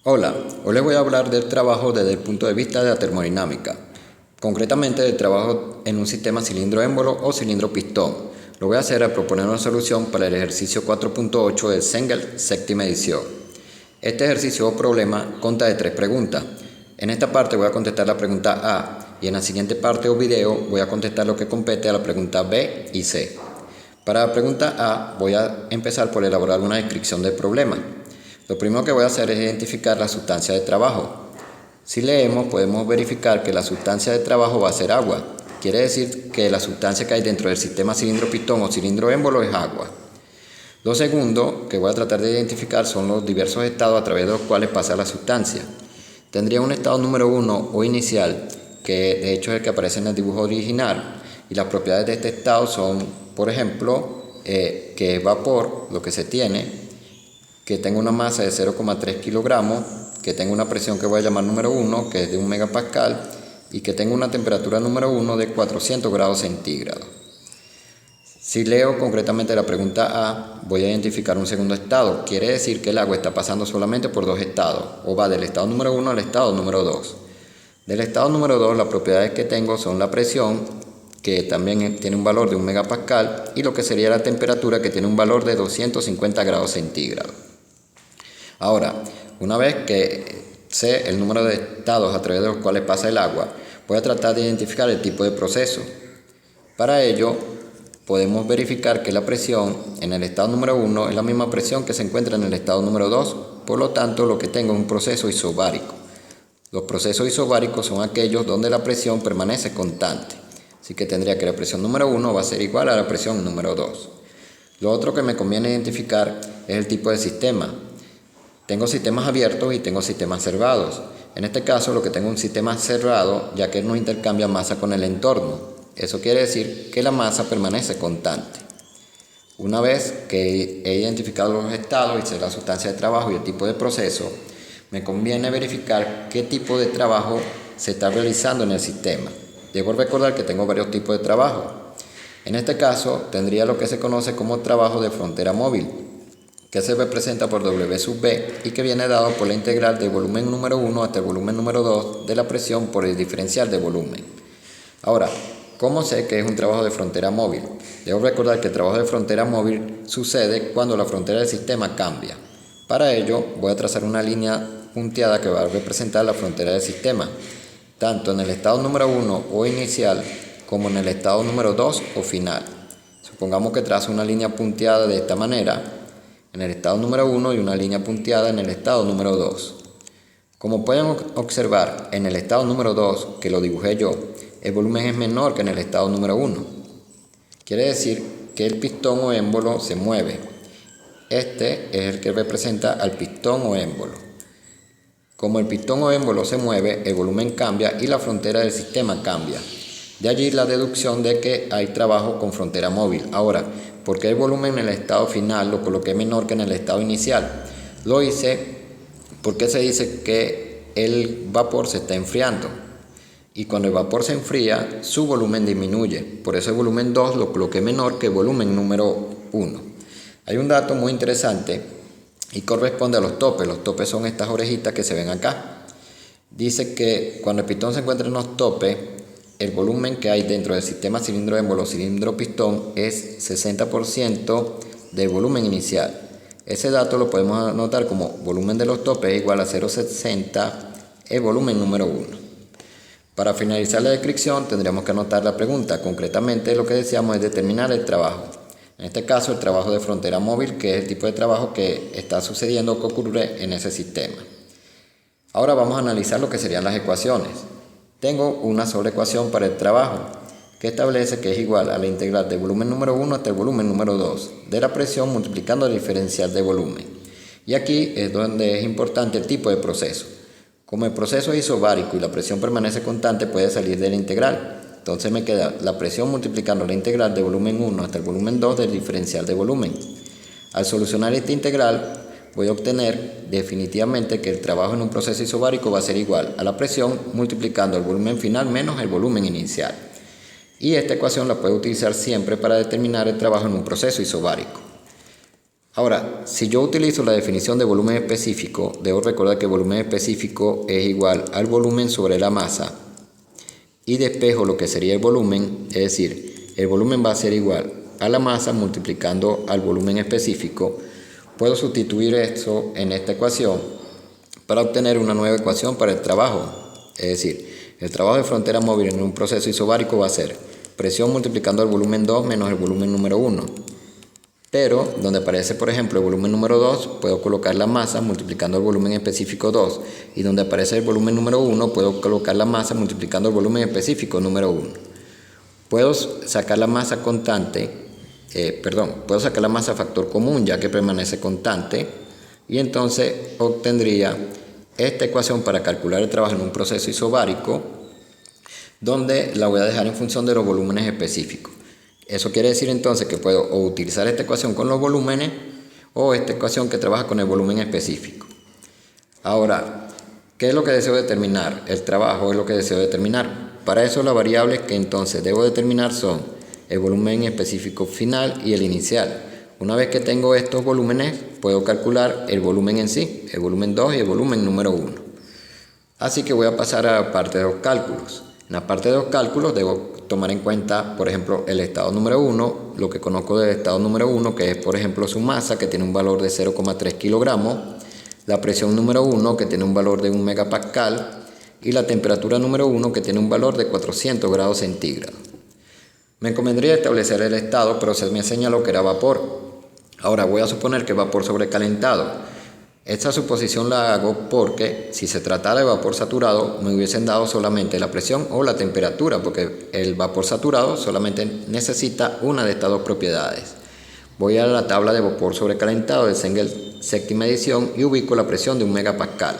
Hola, hoy les voy a hablar del trabajo desde el punto de vista de la termodinámica, concretamente del trabajo en un sistema cilindro-émbolo o cilindro-pistón. Lo voy a hacer al proponer una solución para el ejercicio 4.8 del Sengel, séptima edición. Este ejercicio o problema consta de 3 preguntas. En esta parte voy a contestar la pregunta A y en la siguiente parte o video voy a contestar lo que compete a la pregunta B y C. Para la pregunta A voy a empezar por elaborar una descripción del problema. Lo primero que voy a hacer es identificar la sustancia de trabajo. Si leemos, podemos verificar que la sustancia de trabajo va a ser agua. Quiere decir que la sustancia que hay dentro del sistema cilindro-pistón o cilindro-émbolo es agua. Lo segundo que voy a tratar de identificar son los diversos estados a través de los cuales pasa la sustancia. Tendría un estado número 1 o inicial, que de hecho es el que aparece en el dibujo original, y las propiedades de este estado son, por ejemplo, que es vapor, lo que se tiene, que tenga una masa de 0,3 kilogramos, que tenga una presión que voy a llamar número 1, que es de 1 megapascal, y que tenga una temperatura número 1 de 400 grados centígrados. Si leo concretamente la pregunta A, voy a identificar un segundo estado. Quiere decir que el agua está pasando solamente por 2 estados, o va del estado número 1 al estado número 2. Del estado número 2, las propiedades que tengo son la presión, que también tiene un valor de 1 megapascal, y lo que sería la temperatura, que tiene un valor de 250 grados centígrados. Ahora, una vez que sé el número de estados a través de los cuales pasa el agua, voy a tratar de identificar el tipo de proceso. Para ello, podemos verificar que la presión en el estado número 1 es la misma presión que se encuentra en el estado número 2, por lo tanto lo que tengo es un proceso isobárico. Los procesos isobáricos son aquellos donde la presión permanece constante, así que tendría que la presión número 1 va a ser igual a la presión número 2. Lo otro que me conviene identificar es el tipo de sistema. Tengo sistemas abiertos y tengo sistemas cerrados. En este caso lo que tengo es un sistema cerrado, ya que no intercambia masa con el entorno. Eso quiere decir que la masa permanece constante. Una vez que he identificado los estados y sé la sustancia de trabajo y el tipo de proceso, me conviene verificar qué tipo de trabajo se está realizando en el sistema. Debo recordar que tengo varios tipos de trabajo. En este caso tendría lo que se conoce como trabajo de frontera móvil, que se representa por W sub B y que viene dado por la integral del volumen número 1 hasta el volumen número 2 de la presión por el diferencial de volumen. Ahora, ¿cómo sé que es un trabajo de frontera móvil? Debo recordar que el trabajo de frontera móvil sucede cuando la frontera del sistema cambia. Para ello, voy a trazar una línea punteada que va a representar la frontera del sistema, tanto en el estado número 1 o inicial como en el estado número 2 o final. Supongamos que trazo una línea punteada de esta manera en el estado número 1 y una línea punteada en el estado número 2. Como pueden observar, en el estado número 2, que lo dibujé yo, el volumen es menor que en el estado número 1. Quiere decir que el pistón o émbolo se mueve. Este es el que representa al pistón o émbolo. Como el pistón o émbolo se mueve, el volumen cambia y la frontera del sistema cambia. De allí la deducción de que hay trabajo con frontera móvil. Ahora, ¿por qué el volumen en el estado final lo coloqué menor que en el estado inicial? Lo hice porque se dice que el vapor se está enfriando. Y cuando el vapor se enfría, su volumen disminuye. Por eso el volumen 2 lo coloqué menor que el volumen número 1. Hay un dato muy interesante y corresponde a los topes. Los topes son estas orejitas que se ven acá. Dice que cuando el pistón se encuentra en los topes, el volumen que hay dentro del sistema cilindro-émbolo cilindro-pistón es 60% del volumen inicial. Ese dato lo podemos anotar como volumen de los topes igual a 0,60 el volumen número 1. Para finalizar la descripción tendríamos que anotar la pregunta. Concretamente lo que deseamos es determinar el trabajo. En este caso el trabajo de frontera móvil, que es el tipo de trabajo que está sucediendo o que ocurre en ese sistema. Ahora vamos a analizar lo que serían las ecuaciones. Tengo una sola ecuación para el trabajo, que establece que es igual a la integral del volumen número 1 hasta el volumen número 2 de la presión multiplicando el diferencial de volumen. Y aquí es donde es importante el tipo de proceso. Como el proceso es isobárico y la presión permanece constante, puede salir de la integral. Entonces me queda la presión multiplicando la integral de volumen 1 hasta el volumen 2 del diferencial de volumen. Al solucionar esta integral, voy a obtener definitivamente que el trabajo en un proceso isobárico va a ser igual a la presión multiplicando el volumen final menos el volumen inicial. Y esta ecuación la puedo utilizar siempre para determinar el trabajo en un proceso isobárico. Ahora, si yo utilizo la definición de volumen específico, debo recordar que el volumen específico es igual al volumen sobre la masa y despejo lo que sería el volumen, es decir, el volumen va a ser igual a la masa multiplicando al volumen específico. Puedo sustituir esto en esta ecuación para obtener una nueva ecuación para el trabajo. Es decir, el trabajo de frontera móvil en un proceso isobárico va a ser presión multiplicando el volumen 2 menos el volumen número 1. Pero donde aparece por ejemplo el volumen número 2 puedo colocar la masa multiplicando el volumen específico 2, y donde aparece el volumen número 1 puedo colocar la masa multiplicando el volumen específico número 1. Puedo sacar la masa constante, puedo sacar la masa factor común ya que permanece constante, y entonces obtendría esta ecuación para calcular el trabajo en un proceso isobárico, donde la voy a dejar en función de los volúmenes específicos. Eso quiere decir entonces que puedo o utilizar esta ecuación con los volúmenes o esta ecuación que trabaja con el volumen específico. Ahora, ¿qué es lo que deseo determinar? El trabajo es lo que deseo determinar. Para eso las variables que entonces debo determinar son el volumen específico final y el inicial. Una vez que tengo estos volúmenes, puedo calcular el volumen en sí, el volumen 2 y el volumen número 1. Así que voy a pasar a la parte de los cálculos. En la parte de los cálculos debo tomar en cuenta, por ejemplo, el estado número 1, lo que conozco del estado número 1, que es, por ejemplo, su masa, que tiene un valor de 0,3 kilogramos, la presión número 1, que tiene un valor de 1 megapascal, y la temperatura número 1, que tiene un valor de 400 grados centígrados. Me convendría establecer el estado, pero se me señaló que era vapor. Ahora voy a suponer que es vapor sobrecalentado. Esta suposición la hago porque si se tratara de vapor saturado me hubiesen dado solamente la presión o la temperatura, porque el vapor saturado solamente necesita una de estas dos propiedades. Voy a la tabla de vapor sobrecalentado de Cengel séptima edición y ubico la presión de 1 megapascal.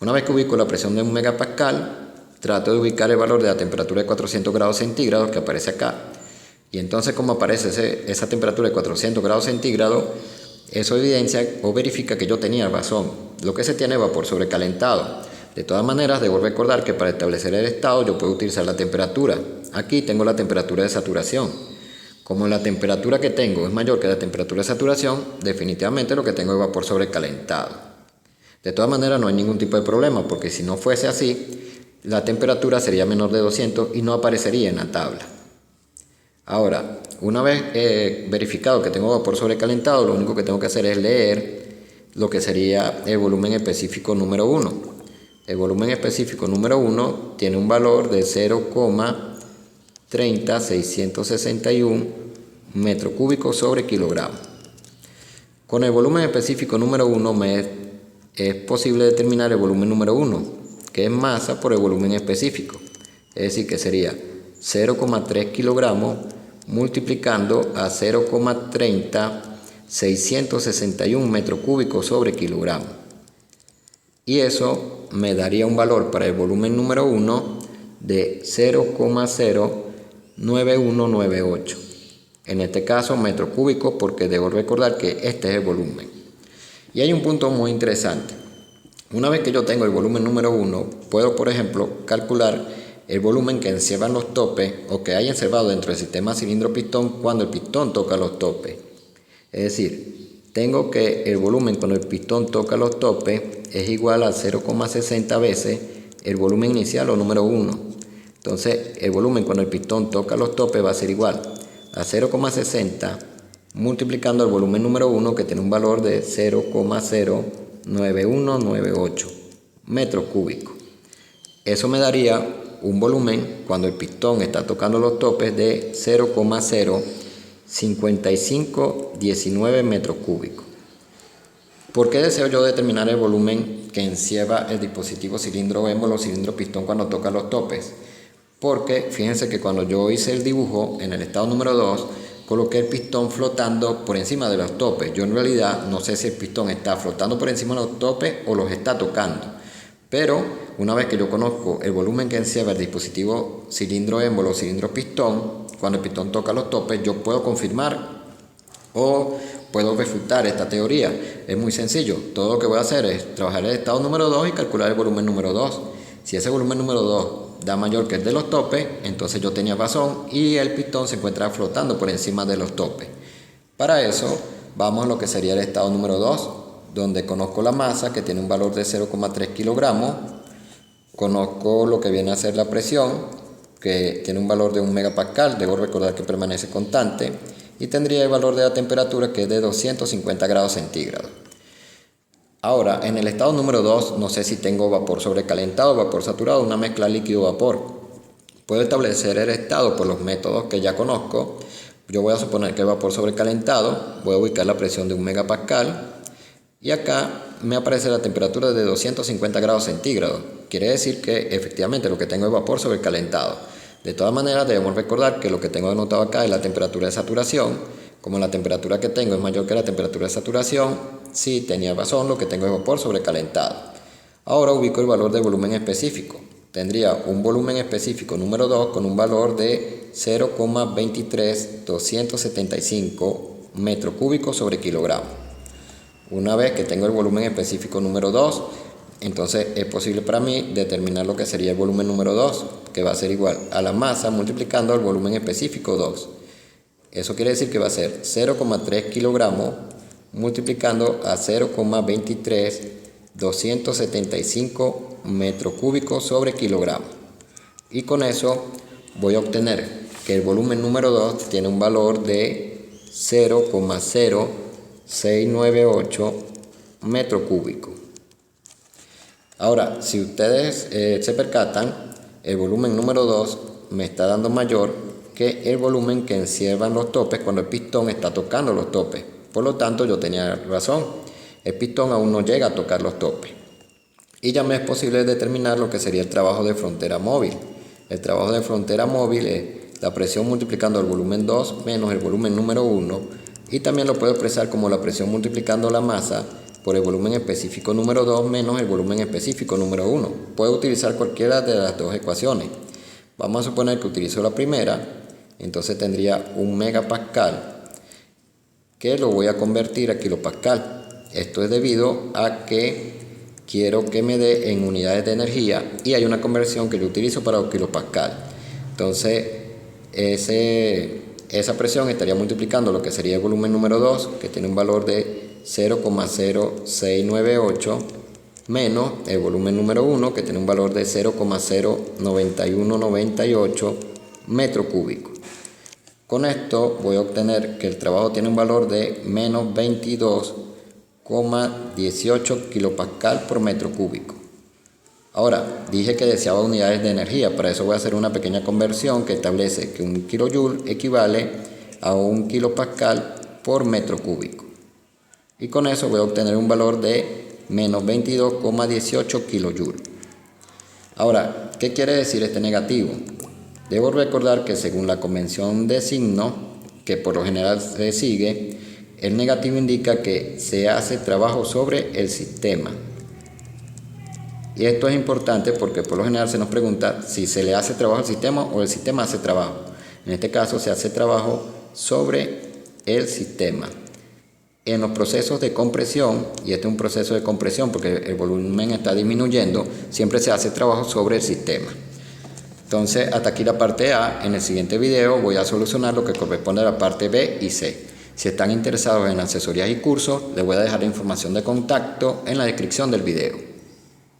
Una vez que ubico la presión de 1 megapascal, trato de ubicar el valor de la temperatura de 400 grados centígrados que aparece acá. Y entonces, como aparece esa temperatura de 400 grados centígrados, eso evidencia o verifica que yo tenía razón. Lo que se tiene es vapor sobrecalentado. De todas maneras, debo recordar que para establecer el estado yo puedo utilizar la temperatura. Aquí tengo la temperatura de saturación. Como la temperatura que tengo es mayor que la temperatura de saturación, definitivamente lo que tengo es vapor sobrecalentado. De todas maneras, no hay ningún tipo de problema, porque si no fuese así, la temperatura sería menor de 200 y no aparecería en la tabla. Ahora, una vez verificado que tengo vapor sobrecalentado, lo único que tengo que hacer es leer lo que sería el volumen específico número 1. El volumen específico número 1 tiene un valor de 0,30661 metro cúbico sobre kilogramo. Con el volumen específico número 1 es posible determinar el volumen número 1, que es masa por el volumen específico. Es decir, que sería 0,3 kilogramos multiplicando a 0,30661 metros cúbicos sobre kilogramo. Y eso me daría un valor para el volumen número 1 de 0,09198. En este caso metros cúbicos, porque debo recordar que este es el volumen. Y hay un punto muy interesante. Una vez que yo tengo el volumen número 1, puedo, por ejemplo, calcular el volumen que encierran los topes o que hay encerrado dentro del sistema cilindro-pistón cuando el pistón toca los topes. Es decir, tengo que el volumen cuando el pistón toca los topes es igual a 0,60 veces el volumen inicial o número 1. Entonces, el volumen cuando el pistón toca los topes va a ser igual a 0,60 multiplicando el volumen número 1, que tiene un valor de 0,09198 metros cúbicos. Eso me daría un volumen cuando el pistón está tocando los topes de 0,05519 metros cúbicos. ¿Por qué deseo yo determinar el volumen que encierra el dispositivo cilindro-émbolo o cilindro-pistón cuando toca los topes? Porque fíjense que cuando yo hice el dibujo en el estado número 2, coloqué el pistón flotando por encima de los topes. Yo en realidad no sé si el pistón está flotando por encima de los topes o los está tocando. Pero una vez que yo conozco el volumen que encierra el dispositivo cilindro-émbolo o cilindro-pistón, cuando el pistón toca los topes, yo puedo confirmar o puedo refutar esta teoría. Es muy sencillo. Todo lo que voy a hacer es trabajar el estado número 2 y calcular el volumen número 2. Si ese volumen número 2 da mayor que el de los topes, entonces yo tenía razón y el pistón se encuentra flotando por encima de los topes. Para eso vamos a lo que sería el estado número 2, donde conozco la masa, que tiene un valor de 0,3 kilogramos. Conozco lo que viene a ser la presión, que tiene un valor de 1 megapascal, debo recordar que permanece constante, y tendría el valor de la temperatura, que es de 250 grados centígrados. Ahora, en el estado número 2, no sé si tengo vapor sobrecalentado, vapor saturado, una mezcla líquido-vapor. Puedo establecer el estado por los métodos que ya conozco. Yo voy a suponer que el vapor sobrecalentado, voy a ubicar la presión de 1 megapascal, y acá me aparece la temperatura de 250 grados centígrados. Quiere decir que efectivamente lo que tengo es vapor sobrecalentado. De todas maneras, debemos recordar que lo que tengo anotado acá es la temperatura de saturación. Como la temperatura que tengo es mayor que la temperatura de saturación, sí, tenía razón, lo que tengo es vapor sobrecalentado. Ahora ubico el valor de volumen específico. Tendría un volumen específico número 2 con un valor de 0,23275 metros cúbicos sobre kilogramo. Una vez que tengo el volumen específico número 2, entonces es posible para mí determinar lo que sería el volumen número 2, que va a ser igual a la masa multiplicando el volumen específico 2. Eso quiere decir que va a ser 0,3 kilogramos multiplicando a 0,23275 metros cúbicos sobre kilogramo. Y con eso voy a obtener que el volumen número 2 tiene un valor de 0,0698 metros cúbicos. Ahora, si ustedes se percatan, el volumen número 2 me está dando mayor que el volumen que encierran los topes cuando el pistón está tocando los topes. Por lo tanto, yo tenía razón. El pistón aún no llega a tocar los topes. Y ya me es posible determinar lo que sería el trabajo de frontera móvil. El trabajo de frontera móvil es la presión multiplicando el volumen 2 menos el volumen número 1. Y también lo puedo expresar como la presión multiplicando la masa por el volumen específico número 2 menos el volumen específico número 1. Puedo utilizar cualquiera de las dos ecuaciones. Vamos a suponer que utilizo la primera. Entonces tendría 1 megapascal, que lo voy a convertir a kilopascal. Esto es debido a que quiero que me dé en unidades de energía, y hay una conversión que yo utilizo para kilopascal. Entonces esa presión estaría multiplicando lo que sería el volumen número 2, que tiene un valor de 0,0698, menos el volumen número 1, que tiene un valor de 0,09198 metros cúbicos. Con esto voy a obtener que el trabajo tiene un valor de menos 22,18 kilopascal por metro cúbico. Ahora, dije que deseaba unidades de energía. Para eso voy a hacer una pequeña conversión que establece que 1 kilojoule equivale a 1 kilopascal por metro cúbico. Y con eso voy a obtener un valor de menos 22,18 kilojoules. Ahora, ¿qué quiere decir este negativo? Debo recordar que según la convención de signo, que por lo general se sigue, el negativo indica que se hace trabajo sobre el sistema. Y esto es importante porque por lo general se nos pregunta si se le hace trabajo al sistema o el sistema hace trabajo. En este caso se hace trabajo sobre el sistema. En los procesos de compresión, y este es un proceso de compresión porque el volumen está disminuyendo, siempre se hace trabajo sobre el sistema. Entonces, hasta aquí la parte A. En el siguiente video voy a solucionar lo que corresponde a la parte B y C. Si están interesados en asesorías y cursos, les voy a dejar la información de contacto en la descripción del video.